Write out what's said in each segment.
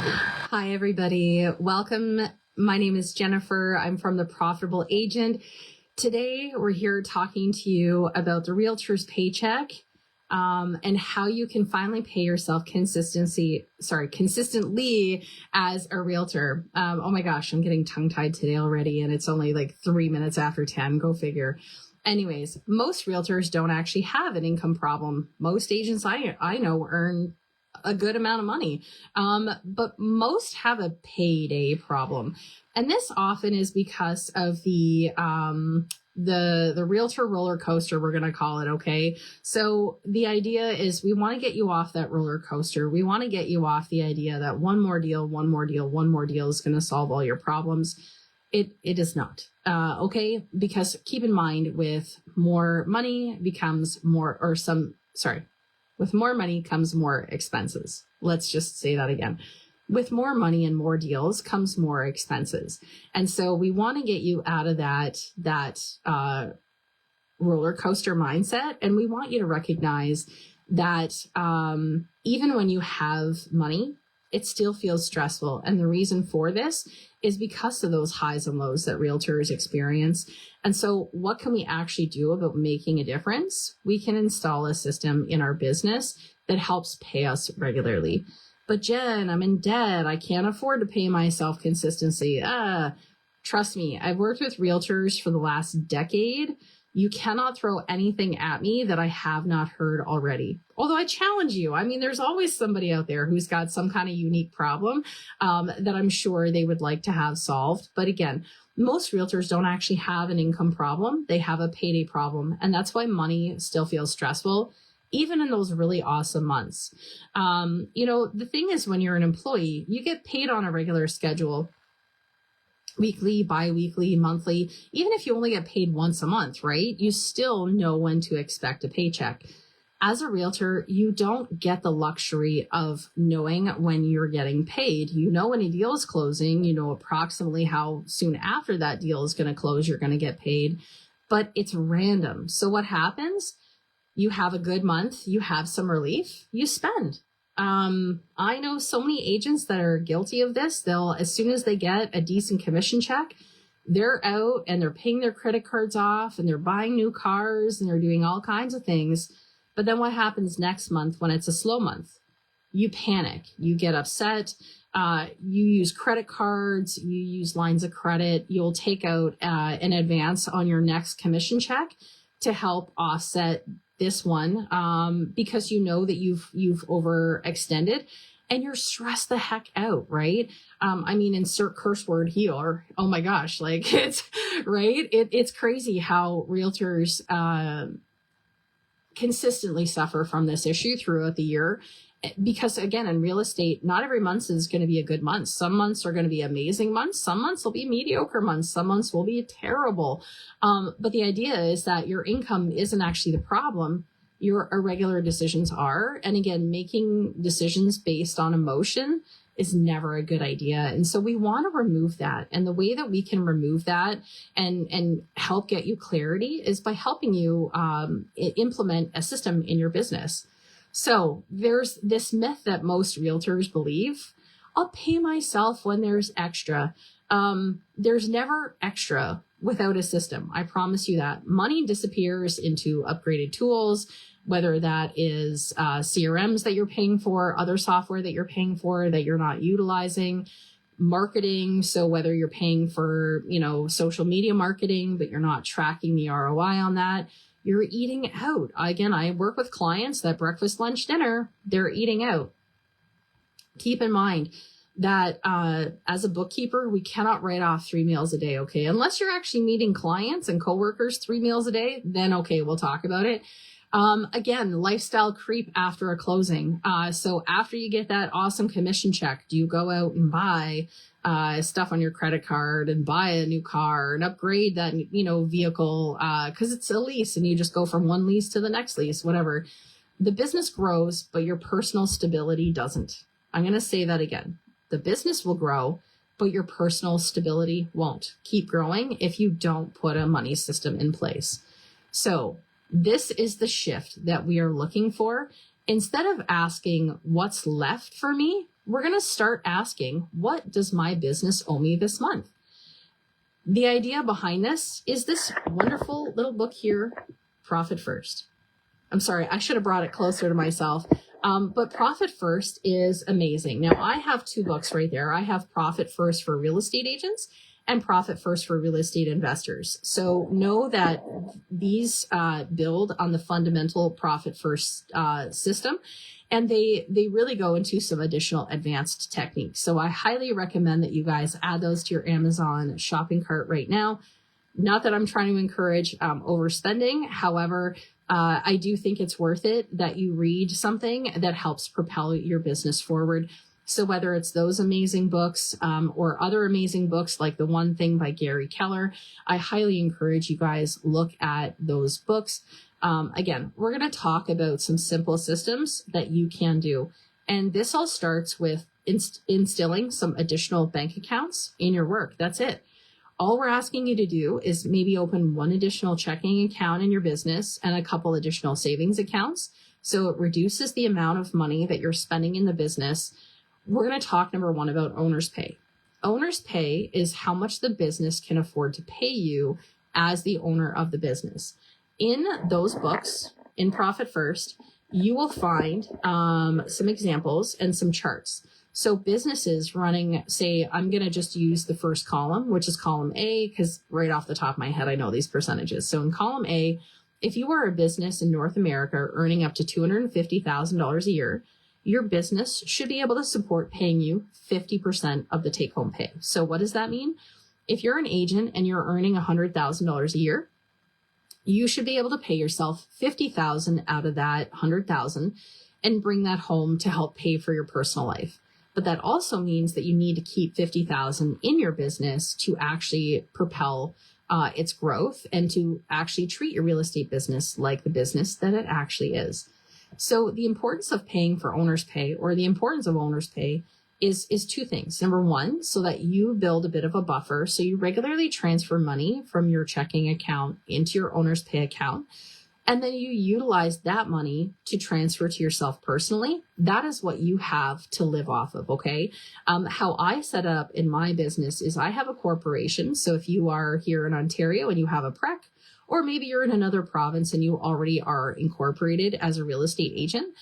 Hi, everybody. Welcome. My name is Jennifer. I'm from The Profitable Agent. Today, we're here talking to you about the Realtors paycheck and how you can finally pay yourself consistently as a realtor. Oh my gosh, I'm getting tongue-tied today already, and it's only like 3 minutes after 10. Go figure. Anyways, most realtors don't actually have an income problem. Most agents I know earn a good amount of money, but most have a payday problem. And this often is because of the realtor roller coaster, we're going to call it. Okay. So the idea is we want to get you off that roller coaster. We want to get you off the idea that one more deal is going to solve all your problems. It is not. Okay. Because keep in mind, with more money with more money comes more expenses. Let's just say that again. With more money and more deals comes more expenses. And so we want to get you out of that roller coaster mindset. And we want you to recognize that even when you have money, it still feels stressful. And the reason for this is because of those highs and lows that realtors experience. And so what can we actually do about making a difference? We can install a system in our business that helps pay us regularly. But Jen, I'm in debt. I can't afford to pay myself consistently. Trust me, I've worked with realtors for the last decade. You cannot throw anything at me that I have not heard already. Although I challenge you. I mean, there's always somebody out there who's got some kind of unique problem that I'm sure they would like to have solved. But again, most realtors don't actually have an income problem. They have a payday problem. And that's why money still feels stressful, even in those really awesome months. The thing is, when you're an employee, you get paid on a regular schedule. Weekly, bi-weekly, monthly. Even if you only get paid once a month, right? You still know when to expect a paycheck. As a realtor, you don't get the luxury of knowing when you're getting paid. You know when a deal is closing, you know approximately how soon after that deal is going to close, you're going to get paid, but it's random. So what happens? You have a good month, you have some relief, you spend. I know so many agents that are guilty of this. They'll, as soon as they get a decent commission check, they're out and they're paying their credit cards off and they're buying new cars and they're doing all kinds of things. But then what happens next month when it's a slow month? You panic, you get upset, you use credit cards, you use lines of credit, you'll take out an advance on your next commission check to help offset this one, because you know that you've overextended and you're stressed the heck out, right? Insert curse word here. Oh my gosh, like it's right. It's crazy how realtors consistently suffer from this issue throughout the year. Because again, in real estate, not every month is going to be a good month. Some months are going to be amazing months. Some months will be mediocre months. Some months will be terrible. But the idea is that your income isn't actually the problem. Your irregular decisions are. And again, making decisions based on emotion is never a good idea. And so we want to remove that. And the way that we can remove that and help get you clarity is by helping you implement a system in your business. So there's this myth that most realtors believe: I'll pay myself when there's extra. There's never extra without a system. I promise you that. Money disappears into upgraded tools, whether that is CRMs that you're paying for, other software that you're paying for that you're not utilizing, marketing. So whether you're paying for, social media marketing, but you're not tracking the ROI on that, you're eating out. Again, I work with clients that breakfast, lunch, dinner, they're eating out. Keep in mind that as a bookkeeper, we cannot write off 3 meals a day, okay? Unless you're actually meeting clients and coworkers 3 meals a day, then okay, we'll talk about it. Again, lifestyle creep after a closing. So after you get that awesome commission check, do you go out and buy stuff on your credit card and buy a new car and upgrade that, vehicle, because it's a lease and you just go from one lease to the next lease, whatever. The business grows, but your personal stability doesn't. I'm going to say that again. The business will grow, but your personal stability won't keep growing if you don't put a money system in place. So this is the shift that we are looking for. Instead of asking what's left for me, we're going to start asking, what does my business owe me this month? The idea behind this is this wonderful little book here, Profit First. I'm sorry, I should have brought it closer to myself. But Profit First is amazing. Now, I have two books right there. I have Profit First for real estate agents and Profit First for real estate investors. So know that these build on the fundamental Profit First system, and they really go into some additional advanced techniques. So I highly recommend that you guys add those to your Amazon shopping cart right now. Not that I'm trying to encourage overspending. However, I do think it's worth it that you read something that helps propel your business forward. So whether it's those amazing books or other amazing books like The One Thing by Gary Keller, I highly encourage you guys look at those books. Again, we're going to talk about some simple systems that you can do. And this all starts with instilling some additional bank accounts in your work. That's it. All we're asking you to do is maybe open one additional checking account in your business and a couple additional savings accounts. So it reduces the amount of money that you're spending in the business. We're going to talk, number one, about owner's pay. Owner's pay is how much the business can afford to pay you as the owner of the business. In those books, in Profit First, you will find some examples and some charts. So businesses running, say, I'm going to just use the first column, which is column A, because right off the top of my head, I know these percentages. So in column A, if you are a business in North America earning up to $250,000 a year, your business should be able to support paying you 50% of the take-home pay. So what does that mean? If you're an agent and you're earning $100,000 a year, you should be able to pay yourself $50,000 out of that $100,000 and bring that home to help pay for your personal life. But that also means that you need to keep $50,000 in your business to actually propel its growth and to actually treat your real estate business like the business that it actually is. So the importance of paying for owner's pay, or the importance of owner's pay, is two things. Number one, so that you build a bit of a buffer. So you regularly transfer money from your checking account into your owner's pay account. And then you utilize that money to transfer to yourself personally. That is what you have to live off of, okay? How I set up in my business is I have a corporation. So if you are here in Ontario and you have a PREC, or maybe you're in another province and you already are incorporated as a real estate agent,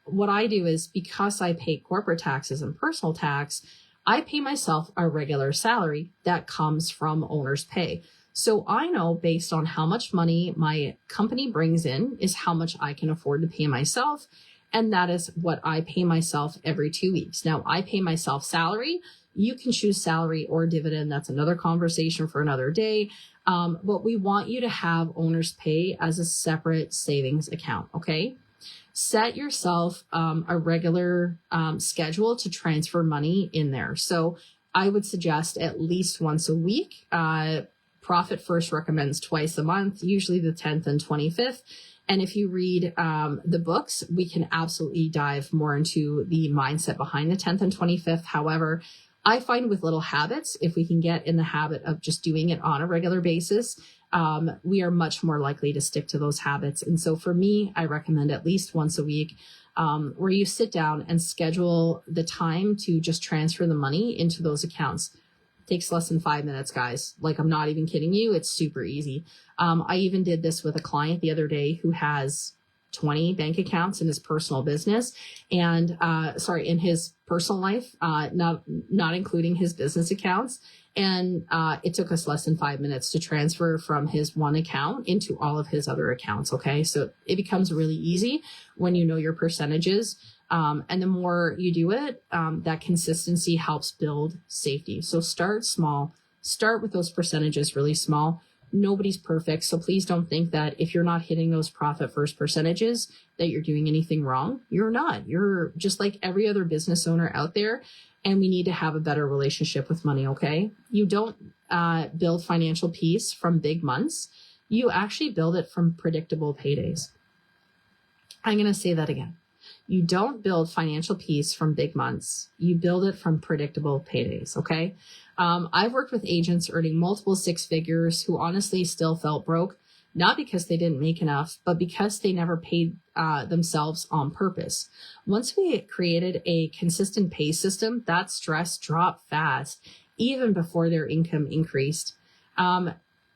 what I do is, because I pay corporate taxes and personal tax, I pay myself a regular salary that comes from owner's pay. So I know, based on how much money my company brings in, is how much I can afford to pay myself. And that is what I pay myself every 2 weeks. Now, I pay myself salary. You can choose salary or dividend. That's another conversation for another day. But we want you to have owner's pay as a separate savings account, okay? Set yourself a regular schedule to transfer money in there. So I would suggest at least once a week. Profit First recommends twice a month, usually the 10th and 25th. And if you read the books, we can absolutely dive more into the mindset behind the 10th and 25th. However, I find with little habits, if we can get in the habit of just doing it on a regular basis, we are much more likely to stick to those habits. And so for me, I recommend at least once a week where you sit down and schedule the time to just transfer the money into those accounts. Takes less than 5 minutes, guys. Like, I'm not even kidding you. It's super easy. I even did this with a client the other day who has 20 bank accounts in his personal business and, in his personal life, not including his business accounts. And it took us less than 5 minutes to transfer from his one account into all of his other accounts. Okay. So it becomes really easy when you know your percentages. And the more you do it, that consistency helps build safety. So start small, start with those percentages really small. Nobody's perfect. So please don't think that if you're not hitting those Profit First percentages, that you're doing anything wrong. You're not. You're just like every other business owner out there. And we need to have a better relationship with money. Okay. You don't build financial peace from big months. You actually build it from predictable paydays. I'm going to say that again. You don't build financial peace from big months. You build it from predictable paydays, okay? I've worked with agents earning multiple six figures who honestly still felt broke. not because they didn't make enough, but because they never paid themselves on purpose. Once we created a consistent pay system, that stress dropped fast, even before their income increased.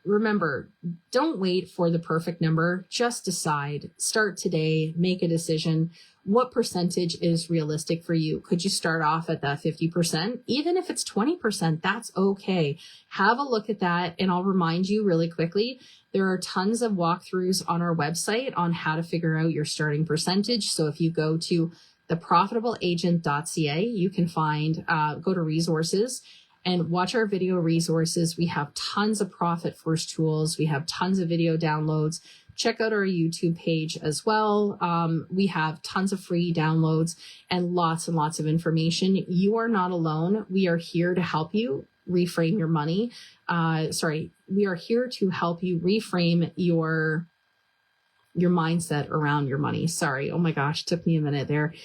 Remember, don't wait for the perfect number. Just decide. Start today. Make a decision. What percentage is realistic for you? Could you start off at that 50%? Even if it's 20%, that's okay. Have a look at that. And I'll remind you really quickly, there are tons of walkthroughs on our website on how to figure out your starting percentage. So if you go to theprofitableagent.ca, you can find, go to resources and watch our video resources. We have tons of profit first tools. We have tons of video downloads. Check out our YouTube page as well. We have tons of free downloads and lots of information. You are not alone. We are here to help you reframe your money. We are here to help you reframe your mindset around your money. Sorry. Oh my gosh. Took me a minute there.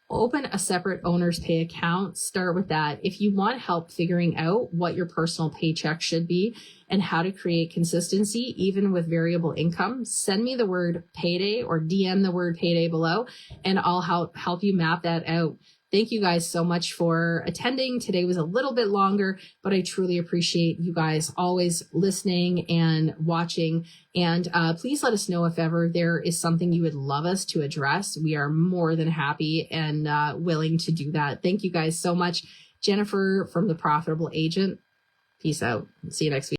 Open a separate owner's pay account. Start with that. If you want help figuring out what your personal paycheck should be and how to create consistency, even with variable income, send me the word payday or DM the word payday below, and I'll help you map that out. Thank you guys so much for attending. Today was a little bit longer, but I truly appreciate you guys always listening and watching. And please let us know if ever there is something you would love us to address. We are more than happy and willing to do that. Thank you guys so much. Jennifer from The Profitable Agent. Peace out. See you next week.